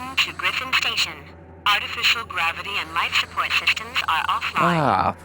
Welcome to Griffin Station. Artificial gravity and life support systems are offline. Ah.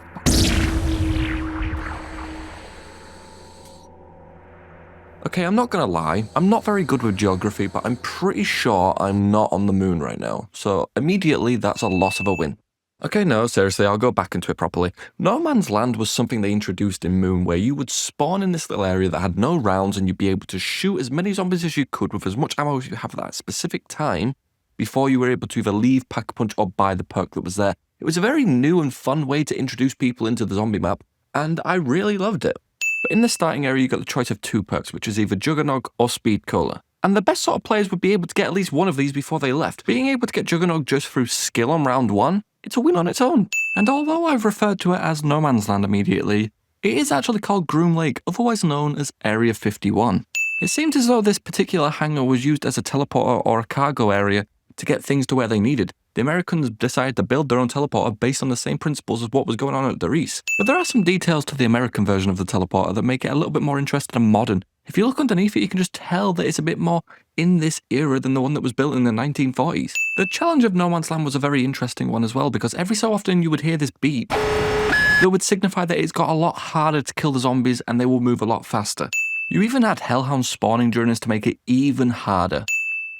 Okay, I'm not gonna lie, I'm not very good with geography, but I'm pretty sure I'm not on the moon right now, so immediately that's a loss of a win. Okay, no, seriously, I'll go back into it properly. No Man's Land was something they introduced in Moon where you would spawn in this little area that had no rounds and you'd be able to shoot as many zombies as you could with as much ammo as you have at that specific time before you were able to either leave, pack a punch, or buy the perk that was there. It was a very new and fun way to introduce people into the zombie map, and I really loved it. But in the starting area, you got the choice of two perks, which is either Juggernog or Speed Cola. And the best sort of players would be able to get at least one of these before they left. Being able to get Juggernog just through skill on round 1, it's a win on its own. And although I've referred to it as No Man's Land immediately, it is actually called Groom Lake, otherwise known as Area 51. It seems as though this particular hangar was used as a teleporter or a cargo area to get things to where they needed. The Americans decided to build their own teleporter based on the same principles as what was going on at the East. But there are some details to the American version of the teleporter that make it a little bit more interesting and modern. If you look underneath it, you can just tell that it's a bit more in this era than the one that was built in the 1940s. The challenge of No Man's Land was a very interesting one as well, because every so often you would hear this beep that would signify that it's got a lot harder to kill the zombies and they will move a lot faster. You even had hellhounds spawning during this to make it even harder.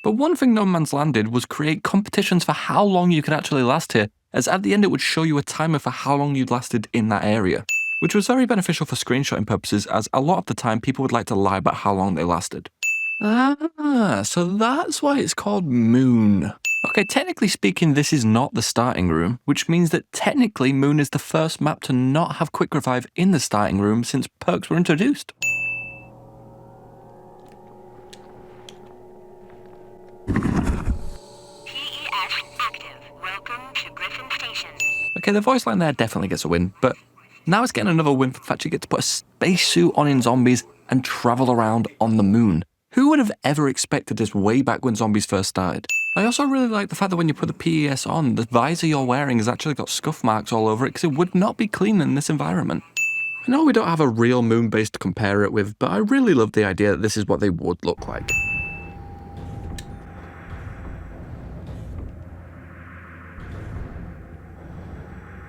But one thing No Man's Land did was create competitions for how long you could actually last here, as at the end it would show you a timer for how long you'd lasted in that area, which was very beneficial for screenshotting purposes, as a lot of the time people would like to lie about how long they lasted. Ah, so that's why it's called Moon. Okay, technically speaking, this is not the starting room, which means that technically Moon is the first map to not have quick revive in the starting room since perks were introduced. Okay, the voice line there definitely gets a win, but now it's getting another win for the fact you get to put a spacesuit on in zombies and travel around on the moon. Who would have ever expected this way back when zombies first started? I also really like the fact that when you put the PES on, the visor you're wearing has actually got scuff marks all over it because it would not be clean in this environment. I know we don't have a real moon base to compare it with, but I really love the idea that this is what they would look like.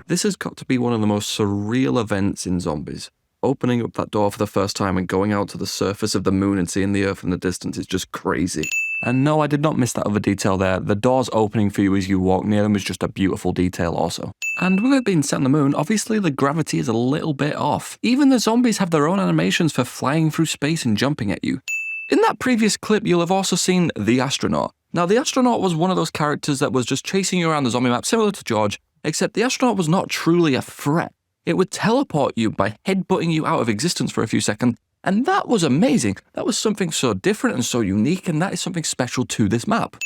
This has got to be one of the most surreal events in zombies. Opening up that door for the first time and going out to the surface of the moon and seeing the Earth in the distance is just crazy. And no, I did not miss that other detail there. The doors opening for you as you walk near them is just a beautiful detail also. And with it being set on the moon, obviously the gravity is a little bit off. Even the zombies have their own animations for flying through space and jumping at you. In that previous clip, you'll have also seen the astronaut. Now, the astronaut was one of those characters that was just chasing you around the zombie map, similar to George, except the astronaut was not truly a threat. It would teleport you by headbutting you out of existence for a few seconds, and that was amazing. That was something so different and so unique, and that is something special to this map.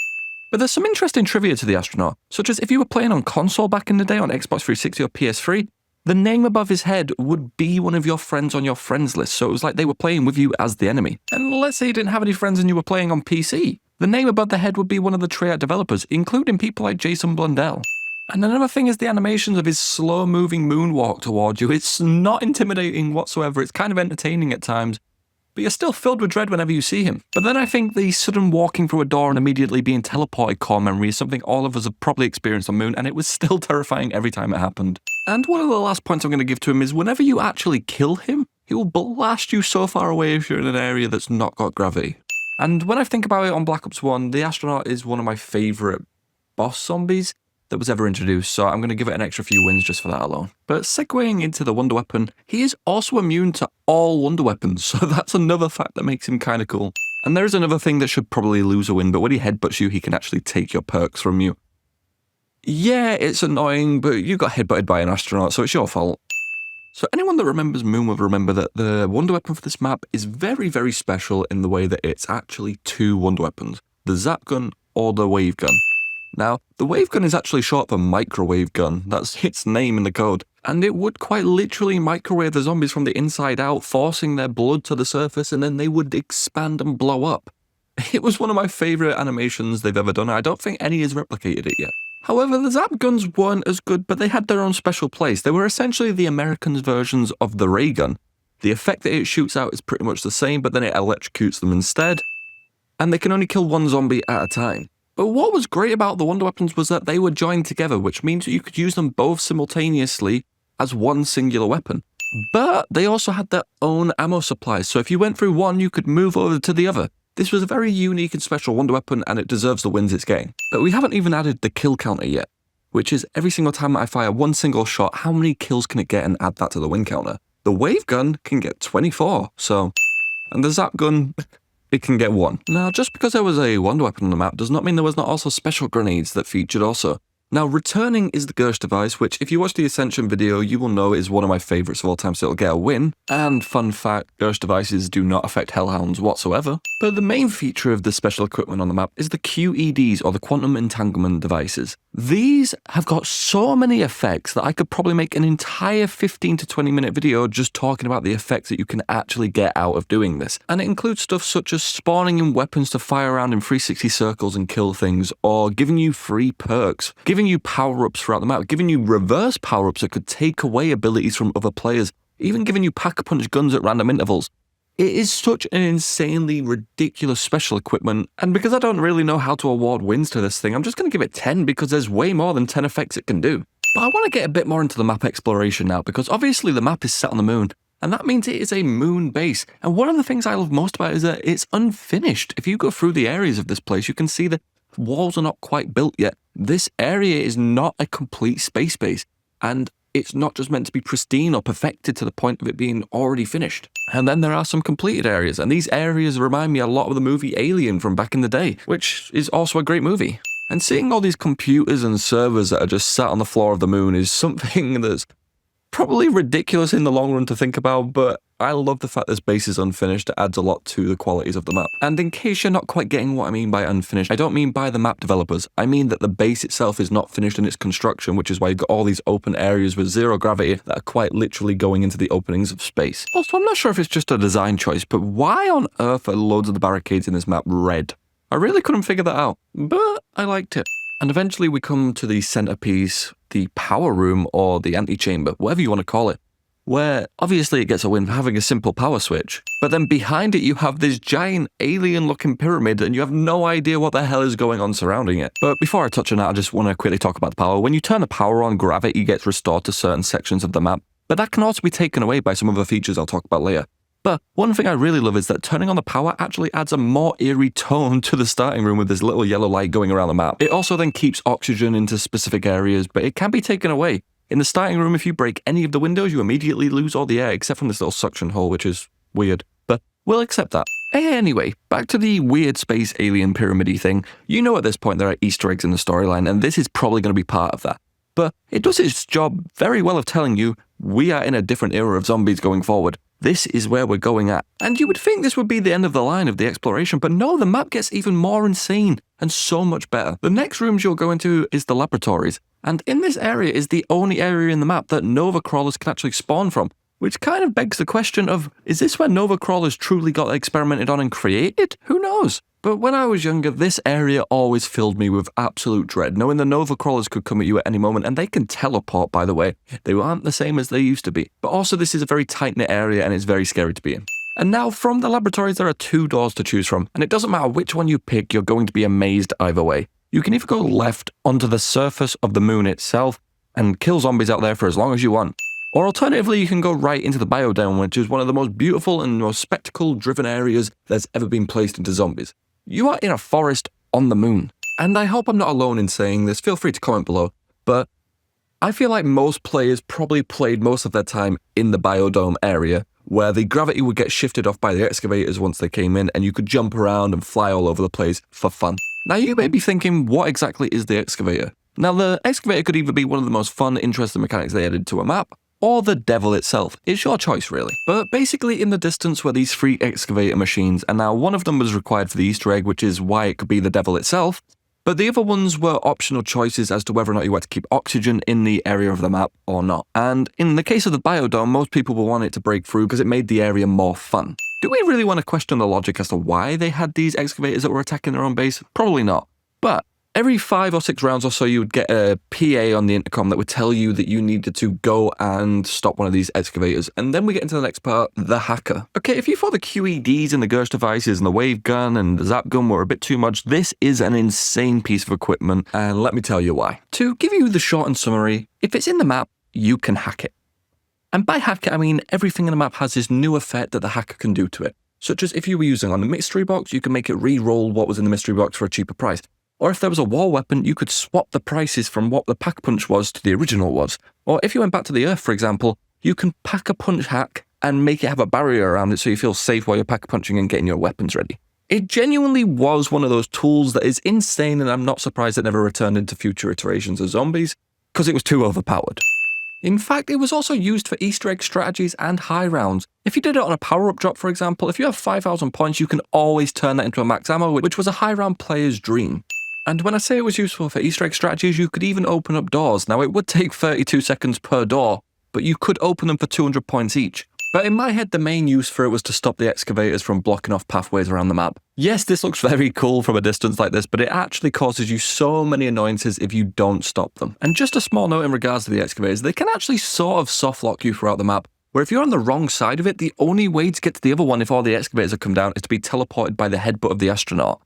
But there's some interesting trivia to the astronaut, such as if you were playing on console back in the day on Xbox 360 or PS3, the name above his head would be one of your friends on your friends list, so it was like they were playing with you as the enemy. And let's say you didn't have any friends and you were playing on PC, the name above the head would be one of the Treyarch developers, including people like Jason Blundell. And another thing is the animations of his slow-moving moonwalk towards you. It's not intimidating whatsoever. It's kind of entertaining at times, but you're still filled with dread whenever you see him. But then I think the sudden walking through a door and immediately being teleported core memory is something all of us have probably experienced on Moon, and it was still terrifying every time it happened. And one of the last points I'm going to give to him is whenever you actually kill him, he will blast you so far away if you're in an area that's not got gravity. And when I think about it on Black Ops 1, the astronaut is one of my favourite boss zombies that was ever introduced, so I'm going to give it an extra few wins just for that alone. But segueing into the Wonder Weapon, he is also immune to all Wonder Weapons, so that's another fact that makes him kind of cool. And there is another thing that should probably lose a win, but when he headbutts you, he can actually take your perks from you. Yeah, it's annoying, but you got headbutted by an astronaut, so it's your fault. So anyone that remembers Moon will remember that the Wonder Weapon for this map is very, very special in the way that it's actually two Wonder Weapons, the Zap Gun or the Wave Gun. Now, the wave gun is actually short for microwave gun, that's its name in the code, and it would quite literally microwave the zombies from the inside out, forcing their blood to the surface, and then they would expand and blow up. It was one of my favourite animations they've ever done, and I don't think any has replicated it yet. However, the Zap guns weren't as good, but they had their own special place. They were essentially the Americans' versions of the ray gun. The effect that it shoots out is pretty much the same, but then it electrocutes them instead, and they can only kill one zombie at a time. But what was great about the wonder weapons was that they were joined together, which means that you could use them both simultaneously as one singular weapon. But they also had their own ammo supplies, so if you went through one, you could move over to the other. This was a very unique and special wonder weapon, and it deserves the wins it's getting. But we haven't even added the kill counter yet, which is every single time I fire one single shot, how many kills can it get, and add that to the win counter. The wave gun can get 24, and the zap gun, it can get 1. Now, just because there was a wonder weapon on the map does not mean there was not also special grenades that featured also. Now, returning is the Gersh device, which if you watch the Ascension video, you will know is one of my favourites of all time, so it'll get a win. And fun fact, Gersh devices do not affect Hellhounds whatsoever. But the main feature of the special equipment on the map is the QEDs, or the Quantum Entanglement devices. These have got so many effects that I could probably make an entire 15 to 20 minute video just talking about the effects that you can actually get out of doing this. And it includes stuff such as spawning in weapons to fire around in 360 circles and kill things, or giving you free perks, giving you power-ups throughout the map, giving you reverse power-ups that could take away abilities from other players, even giving you pack-a-punch guns at random intervals. It is such an insanely ridiculous special equipment, and because I don't really know how to award wins to this thing, I'm just going to give it 10 because there's way more than 10 effects it can do. But I want to get a bit more into the map exploration now, because obviously the map is set on the moon, and that means it is a moon base. And one of the things I love most about it is that it's unfinished. If you go through the areas of this place, you can see the walls are not quite built yet. This area is not a complete space base, and it's not just meant to be pristine or perfected to the point of it being already finished. And then there are some completed areas, and these areas remind me a lot of the movie Alien from back in the day, which is also a great movie. And seeing all these computers and servers that are just sat on the floor of the moon is something that's probably ridiculous in the long run to think about, but I love the fact this base is unfinished. It adds a lot to the qualities of the map. And in case you're not quite getting what I mean by unfinished, I don't mean by the map developers. I mean that the base itself is not finished in its construction, which is why you've got all these open areas with zero gravity that are quite literally going into the openings of space. Also, I'm not sure if it's just a design choice, but why on earth are loads of the barricades in this map red? I really couldn't figure that out, but I liked it. And eventually we come to the centerpiece, the power room, or the antechamber, whatever you want to call it, where obviously it gets a win for having a simple power switch, but then behind it you have this giant alien-looking pyramid and you have no idea what the hell is going on surrounding it. But before I touch on that, I just want to quickly talk about the power. When you turn the power on, gravity gets restored to certain sections of the map, but that can also be taken away by some other features I'll talk about later. But one thing I really love is that turning on the power actually adds a more eerie tone to the starting room with this little yellow light going around the map. It also then keeps oxygen into specific areas, but it can be taken away. In the starting room, if you break any of the windows, you immediately lose all the air, except from this little suction hole, which is weird. But we'll accept that. Anyway, back to the weird space alien pyramid-y thing. You know at this point there are Easter eggs in the storyline, and this is probably going to be part of that. But it does its job very well of telling you we are in a different era of zombies going forward. This is where we're going at. And you would think this would be the end of the line of the exploration, but no, the map gets even more insane and so much better. The next rooms you'll go into is the laboratories, and in this area is the only area in the map that Nova crawlers can actually spawn from, which kind of begs the question of, is this where Nova crawlers truly got experimented on and created? Who knows? But when I was younger, this area always filled me with absolute dread, knowing the Nova crawlers could come at you at any moment, and they can teleport, by the way. They aren't the same as they used to be. But also, this is a very tight-knit area, and it's very scary to be in. And now, from the laboratories, there are 2 doors to choose from, and it doesn't matter which one you pick, you're going to be amazed either way. You can either go left onto the surface of the moon itself and kill zombies out there for as long as you want, or alternatively, you can go right into the biodome, which is one of the most beautiful and most spectacle-driven areas that's ever been placed into zombies. You are in a forest on the moon. And I hope I'm not alone in saying this, feel free to comment below, but I feel like most players probably played most of their time in the biodome area, where the gravity would get shifted off by the excavators once they came in, and you could jump around and fly all over the place for fun. Now you may be thinking, what exactly is the excavator? Now the excavator could either be one of the most fun, interesting mechanics they added to a map, or the devil itself. It's your choice, really. But basically, in the distance were these 3 excavator machines, and now one of them was required for the Easter egg, which is why it could be the devil itself, but the other ones were optional choices as to whether or not you had to keep oxygen in the area of the map or not. And in the case of the biodome, most people will want it to break through because it made the area more fun. Do we really want to question the logic as to why they had these excavators that were attacking their own base? Probably not. But Every 5 or 6 rounds or so, you would get a PA on the intercom that would tell you that you needed to go and stop one of these excavators. And then we get into the next part, the hacker. Okay, if you thought the QEDs and the Gersh devices and the wave gun and the zap gun were a bit too much, this is an insane piece of equipment, and let me tell you why. To give you the shortened summary, if it's in the map, you can hack it. And by hack it, I mean everything in the map has this new effect that the hacker can do to it. Such as if you were using on the mystery box, you can make it re-roll what was in the mystery box for a cheaper price. Or if there was a war weapon, you could swap the prices from what the pack-a-punch was to the original was. Or if you went back to the Earth, for example, you can pack-a-punch hack and make it have a barrier around it so you feel safe while you're pack-a-punching and getting your weapons ready. It genuinely was one of those tools that is insane, and I'm not surprised it never returned into future iterations of zombies, because it was too overpowered. In fact, it was also used for Easter egg strategies and high rounds. If you did it on a power-up drop, for example, if you have 5,000 points, you can always turn that into a max ammo, which was a high round player's dream. And when I say it was useful for Easter egg strategies, you could even open up doors. Now, it would take 32 seconds per door, but you could open them for 200 points each. But in my head, the main use for it was to stop the excavators from blocking off pathways around the map. Yes, this looks very cool from a distance like this, but it actually causes you so many annoyances if you don't stop them. And just a small note in regards to the excavators, they can actually sort of soft lock you throughout the map, where if you're on the wrong side of it, the only way to get to the other one if all the excavators have come down is to be teleported by the headbutt of the astronaut.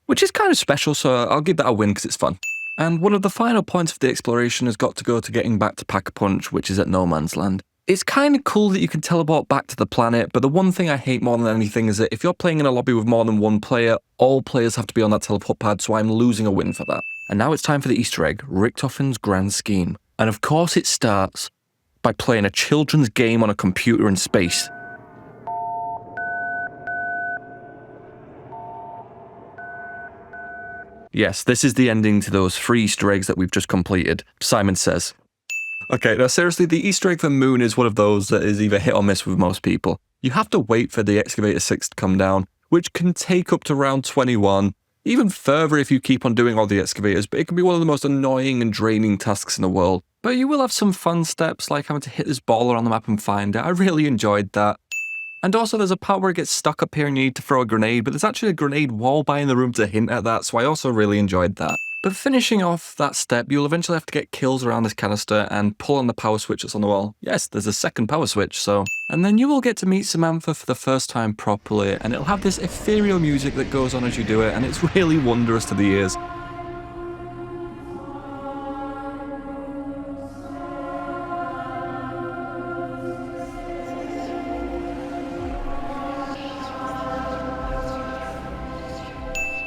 Which is kind of special, so I'll give that a win because it's fun. And one of the final points of the exploration has got to go to getting back to Pack-a-Punch, which is at No Man's Land. It's kind of cool that you can teleport back to the planet, but the one thing I hate more than anything is that if you're playing in a lobby with more than one player, all players have to be on that teleport pad, so I'm losing a win for that. And now it's time for the Easter egg, Richtofen's Grand Scheme. And of course it starts by playing a children's game on a computer in space. Yes, this is the ending to those 3 Easter eggs that we've just completed, Simon says. Okay, now seriously, the Easter egg for Moon is one of those that is either hit or miss with most people. You have to wait for the Excavator 6 to come down, which can take up to round 21, even further if you keep on doing all the excavators, but it can be one of the most annoying and draining tasks in the world. But you will have some fun steps, like having to hit this ball around the map and find it. I really enjoyed that. And also there's a part where it gets stuck up here and you need to throw a grenade, but there's actually a grenade wall by in the room to hint at that, so I also really enjoyed that. But finishing off that step, you'll eventually have to get kills around this canister and pull on the power switch that's on the wall. Yes, there's a second power switch, so... And then you will get to meet Samantha for the first time properly, and it'll have this ethereal music that goes on as you do it, and it's really wondrous to the ears.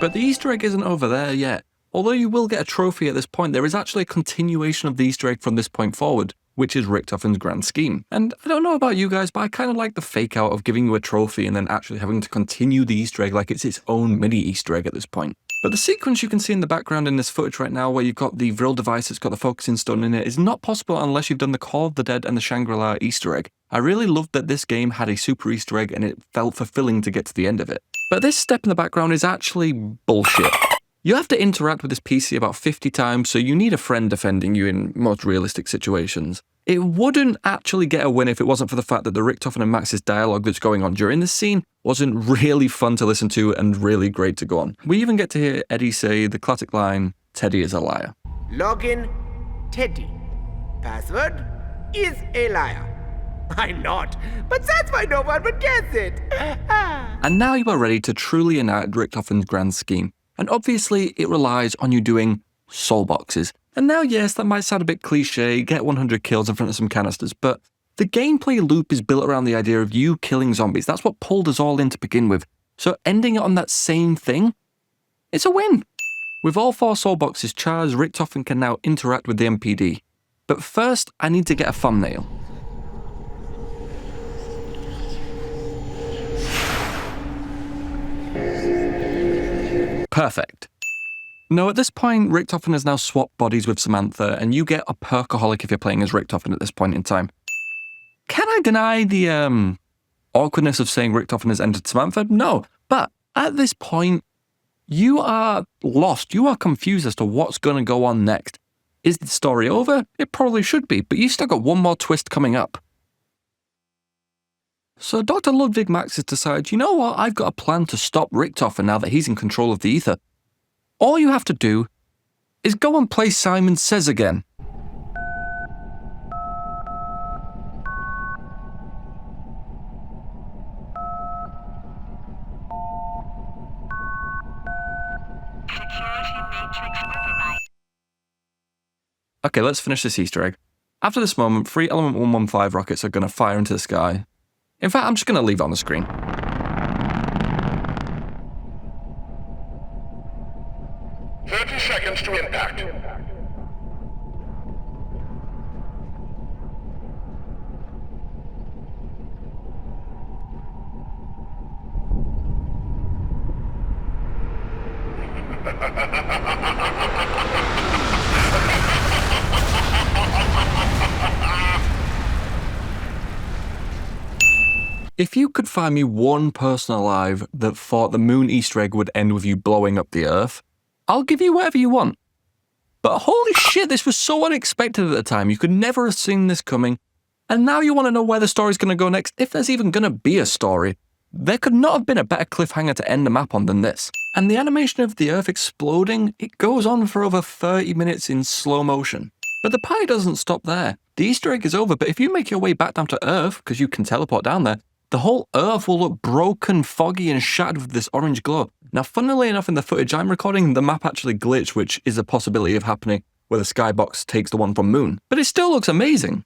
But the Easter egg isn't over there yet. Although you will get a trophy at this point, there is actually a continuation of the Easter egg from this point forward, which is Richtofen's Grand Scheme. And I don't know about you guys, but I kind of like the fake out of giving you a trophy and then actually having to continue the Easter egg like it's its own mini Easter egg at this point. But the sequence you can see in the background in this footage right now, where you've got the Vril device that's got the focusing stone in it, is not possible unless you've done the Call of the Dead and the Shangri-La Easter egg. I really loved that this game had a super Easter egg and it felt fulfilling to get to the end of it. But this step in the background is actually bullshit. You have to interact with this PC about 50 times, so you need a friend defending you in most realistic situations. It wouldn't actually get a win if it wasn't for the fact that the Richtofen and Max's dialogue that's going on during this scene wasn't really fun to listen to and really great to go on. We even get to hear Eddie say the classic line, "Teddy is a liar." Login Teddy. Password is a liar. I'm not, but that's why no one would guess it. And now you are ready to truly enact Richtofen's Grand Scheme. And obviously it relies on you doing soul boxes. And now, yes, that might sound a bit cliche, get 100 kills in front of some canisters, but the gameplay loop is built around the idea of you killing zombies. That's what pulled us all in to begin with. So ending it on that same thing, it's a win. With all 4 soul boxes charged, Richtofen can now interact with the MPD. But first, I need to get a thumbnail. Perfect. No, at this point, Richtofen has now swapped bodies with Samantha, and you get a perkaholic if you're playing as Richtofen at this point in time. Can I deny the awkwardness of saying Richtofen has entered Samantha? No, but at this point, you are lost. You are confused as to what's going to go on next. Is the story over? It probably should be, but you've still got one more twist coming up. So Dr. Ludwig Max has decided, you know what, I've got a plan to stop Richtofen now that he's in control of the ether. All you have to do is go and play Simon Says again. Security matrix override. Okay, let's finish this Easter egg. After this moment, 3 Element 115 rockets are going to fire into the sky. In fact, I'm just going to leave it on the screen. Seconds to impact. If you could find me one person alive that thought the moon Easter egg would end with you blowing up the Earth, I'll give you whatever you want. But holy shit, this was so unexpected at the time. You could never have seen this coming. And now you want to know where the story's going to go next, if there's even going to be a story. There could not have been a better cliffhanger to end the map on than this. And the animation of the Earth exploding, it goes on for over 30 minutes in slow motion. But the party doesn't stop there. The Easter egg is over, but if you make your way back down to Earth, because you can teleport down there, the whole Earth will look broken, foggy, and shattered with this orange glow. Now, funnily enough, in the footage I'm recording, the map actually glitched, which is a possibility of happening where the skybox takes the one from Moon. But it still looks amazing.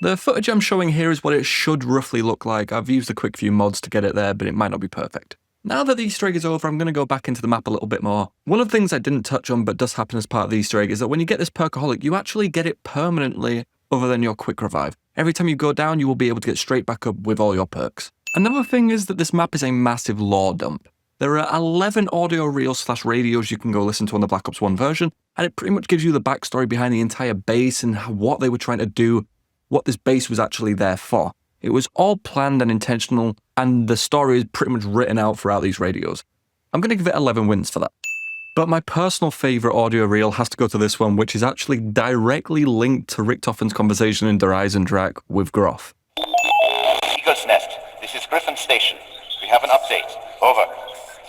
The footage I'm showing here is what it should roughly look like. I've used a quick few mods to get it there, but it might not be perfect. Now that the Easter egg is over, I'm going to go back into the map a little bit more. One of the things I didn't touch on, but does happen as part of the Easter egg, is that when you get this perkaholic, you actually get it permanently other than your quick revive. Every time you go down, you will be able to get straight back up with all your perks. Another thing is that this map is a massive lore dump. There are 11 audio reels / radios you can go listen to on the Black Ops 1 version, and it pretty much gives you the backstory behind the entire base and what they were trying to do, what this base was actually there for. It was all planned and intentional, and the story is pretty much written out throughout these radios. I'm going to give it 11 wins for that. But my personal favourite audio reel has to go to this one, which is actually directly linked to Richtofen's conversation in Der Eisendrache with Groff. Eagle's Nest, this is Griffin Station. We have an update. Over.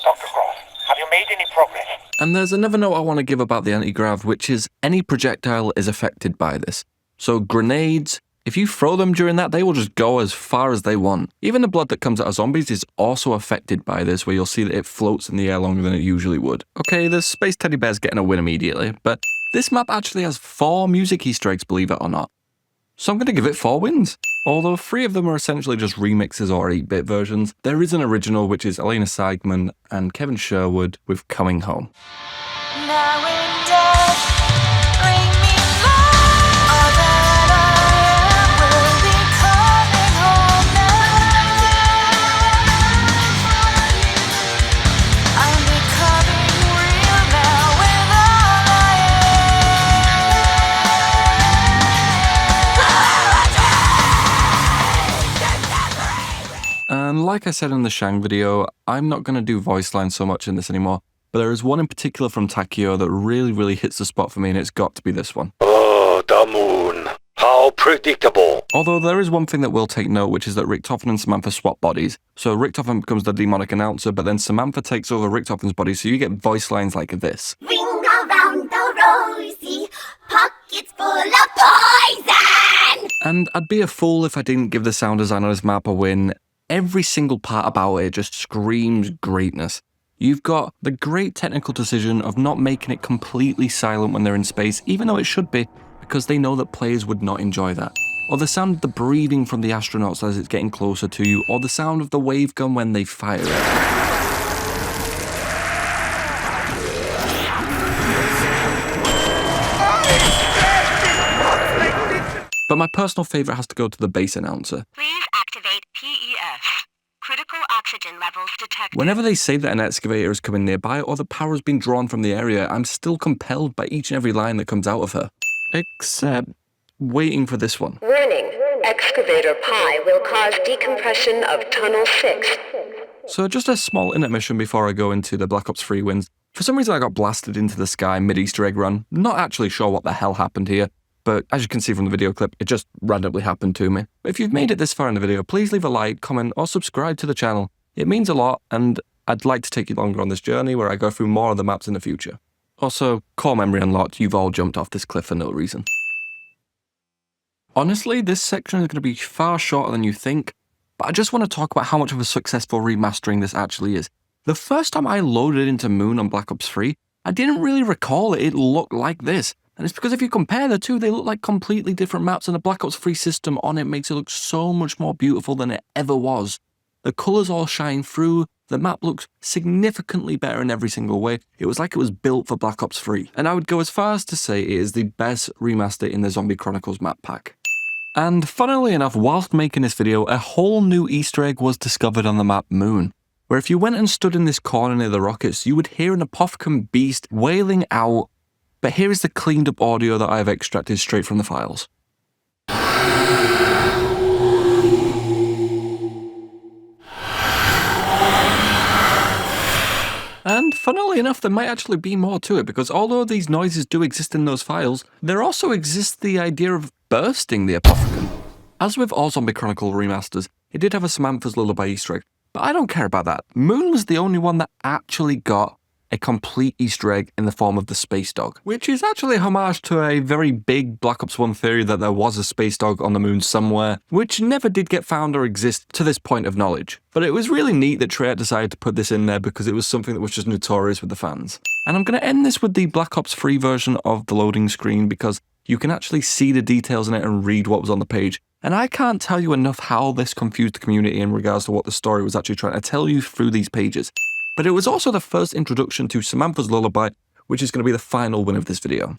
Dr. Groff, have you made any progress? And there's another note I want to give about the anti-grav, which is any projectile is affected by this. So grenades, if you throw them during that, they will just go as far as they want. Even the blood that comes out of zombies is also affected by this, where you'll see that it floats in the air longer than it usually would. Okay, the space teddy bear's getting a win immediately, but this map actually has 4 music Easter eggs, believe it or not. So I'm going to give it 4 wins. Although 3 of them are essentially just remixes or 8-bit versions, there is an original, which is Elena Seigman and Kevin Sherwood with Coming Home. Now and death, bring me back. All that I am will be coming home now. I'm becoming real now with all I am. And like I said in the Shang video, I'm not going to do voice lines so much in this anymore, but there is one in particular from Takio that really hits the spot for me, and it's got to be this one. Oh, the moon. How predictable. Although there is one thing that will take note, which is that Richtofen and Samantha swap bodies. So Richtofen becomes the demonic announcer, but then Samantha takes over Richtofen's body, so you get voice lines like this. Ring around the rosy, pockets full of poison! And I'd be a fool if I didn't give the sound design on this map a win. Every single part about it just screams greatness. You've got the great technical decision of not making it completely silent when they're in space, even though it should be, because they know that players would not enjoy that. Or the sound of the breathing from the astronauts as it's getting closer to you, or the sound of the wave gun when they fire it. But my personal favourite has to go to the base announcer. Please activate PES. Critical oxygen levels detected. Whenever they say that an excavator is coming nearby or the power has been drawn from the area, I'm still compelled by each and every line that comes out of her. Except waiting for this one. Warning. Excavator Pi will cause decompression of Tunnel 6. So just a small intermission before I go into the Black Ops 3 wins. For some reason I got blasted into the sky mid-Easter egg run. Not actually sure what the hell happened here, but as you can see from the video clip, it just randomly happened to me. If you've made it this far in the video, please leave a like, comment, or subscribe to the channel. It means a lot, and I'd like to take you longer on this journey where I go through more of the maps in the future. Also, core memory unlocked, you've all jumped off this cliff for no reason. Honestly, this section is going to be far shorter than you think, but I just want to talk about how much of a successful remastering this actually is. The first time I loaded into Moon on Black Ops 3, I didn't really recall it looked like this. And it's because if you compare the two, they look like completely different maps, and the Black Ops 3 system on it makes it look so much more beautiful than it ever was. The colours all shine through, the map looks significantly better in every single way. It was like it was built for Black Ops 3. And I would go as far as to say it is the best remaster in the Zombie Chronicles map pack. And funnily enough, whilst making this video, a whole new Easter egg was discovered on the map Moon, where if you went and stood in this corner near the rockets, you would hear an apothecary beast wailing out. But here is the cleaned up audio that I have extracted straight from the files. And funnily enough, there might actually be more to it, because although these noises do exist in those files, there also exists the idea of bursting the apothecary. As with all Zombie Chronicle remasters, it did have a Samantha's Lullaby Easter egg, but I don't care about that. Moon was the only one that actually got a complete Easter egg in the form of the space dog, which is actually a homage to a very big Black Ops 1 theory that there was a space dog on the moon somewhere, which never did get found or exist to this point of knowledge. But it was really neat that Treyarch decided to put this in there because it was something that was just notorious with the fans. And I'm going to end this with the Black Ops 3 version of the loading screen because you can actually see the details in it and read what was on the page. And I can't tell you enough how this confused the community in regards to what the story was actually trying to tell you through these pages. But it was also the first introduction to Samantha's Lullaby, which is going to be the final win of this video.